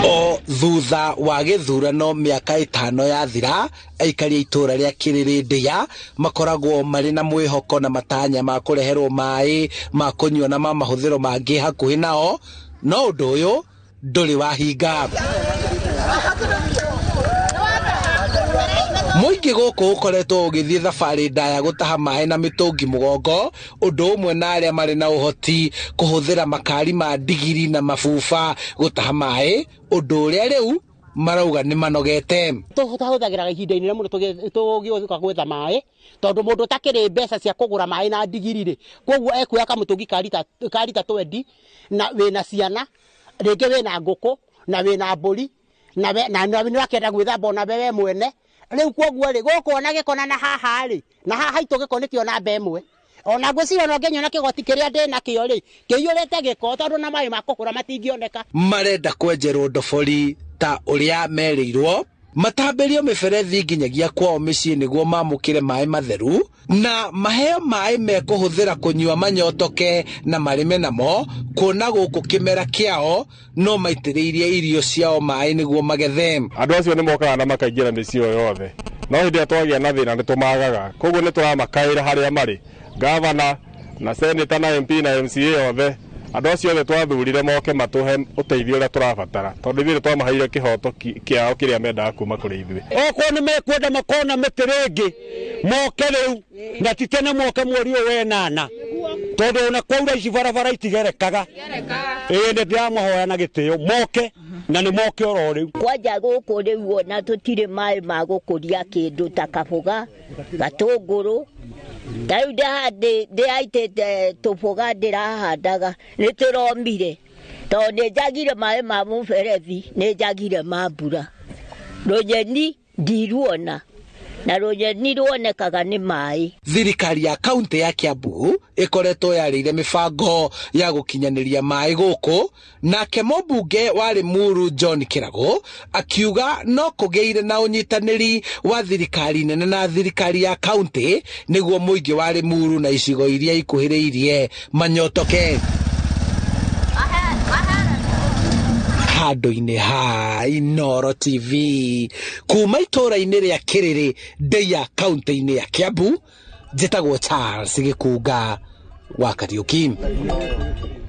O thutha wa gĩthurano mĩaka 5 yathira, aikari a itũra rĩa Kĩrĩrĩ Ndĩa makoragwo marĩ na mwĩhoko na matanya ma kũreherwo maĩ ma kũnyua na ma mahũthĩro mangĩ hakuhĩ nao, no ũndũ ũyũ ndũrĩ wahinga. Mũingĩ gũkũ ũkoretwo ũgĩthiĩ thabarĩ ndaya gũtaha maĩ na mĩtũngi mũgongo, ũndũ ũmwe na arĩa marĩ na ũhoti kũhũthĩra makari ma ndigiri na mabuba gũtaha maĩ, ũndũ ũrĩa rĩu marauga nĩ manogete. Tũhũthagĩra ihinda-inĩ rĩrĩa mũndũ tũgĩũka gwetha maĩ, tondũ mũndũ ũtakĩrĩ mbeca cia kũgũra maĩ na ndigiri-rĩ, koguo ekuoya kamũtũngi ka lita 20 na wĩna ciana, rĩngĩ wĩna ngũkũ na wĩna mbũri na nĩwakĩenda gwĩthamba ona we mwene. Rĩu koguo-rĩ, gũkũ ona gĩkona na haha-rĩ, na haha itũ gĩko nĩkĩo namba ĩmwe. Ona ngwĩciria no ngĩnyona kĩgoti kĩrĩa ndĩ nakĩo-rĩ, kĩiyũrĩte gĩko tondũ na maĩ ma kũgũra matingĩoneka. Marenda kwenjerwo ndobori ta ũrĩa merĩirwo, matambĩrio mĩberethi nginyagia kwao mĩciĩ nĩguo mamũkĩre maĩ matheru, na maheo maĩ mekũhũthĩra kũnyua manyotoke na marĩme namo, kuona gũkũ kĩmera kĩao no maitĩrĩirie irio ciao maĩ nĩguo magethe. Andũ acio nĩ mokaga na makaingĩra mĩciĩ yothe, no hĩndĩ ĩrĩa twagĩa na thĩna nĩ tũmagaga, koguo nĩ tũramakaĩra harĩa marĩ, gavana na seneta na MP na MCA yothe. Andũ acio othe twathurire moke matũhe ũteithio ũrĩa tũrabatara, tondũ ithuĩ twamaheire kĩhoto kĩao kĩrĩa mendaga kuma kũrĩ ithuĩ. Okorwo nĩ mekwenda makona mĩtĩ rĩngĩ, moke rĩu na ti tene moke mweri ũyũ wa 8, tondũ ona kwaura ici barabara itigerekaga. Nĩ ndĩramahoya na gĩtĩo moke na nĩ moke oro rĩu. Kwanja gũkũ rĩu ona tũtirĩ maĩ ma gũkũria kĩndũ ta kaboga, gatũngũrũ. Rĩu ndĩaitĩte tũboga ndĩrahandaga nĩ tũromire, tondũ nĩ njagire maĩ ma mũberethi, nĩ njagire ma mbura. Rũnyeni ndiruona, na rũnyeni ruonekaga nĩ maĩ. Thirikari ya kaunti ya Kiambu ĩkoretwo yarĩire mĩbango ya gũkinyanĩria maĩ gũkũ, nake mũmbunge wa Limuru John Kĩrago akiuga no kũgĩire na ũnyitanĩri wa thirikari nene na thirikari ya kaunti nĩguo mũingĩ wa Limuru na icigo iria ikuhĩrĩirie manyotoke. Handũ-inĩ ha Inooro TV kuma itũra-inĩ rĩa Kĩrĩrĩ Ndĩa kaunti-inĩ ya Kiambu, njĩtagwo Charles Gĩkunga wa Kariũki.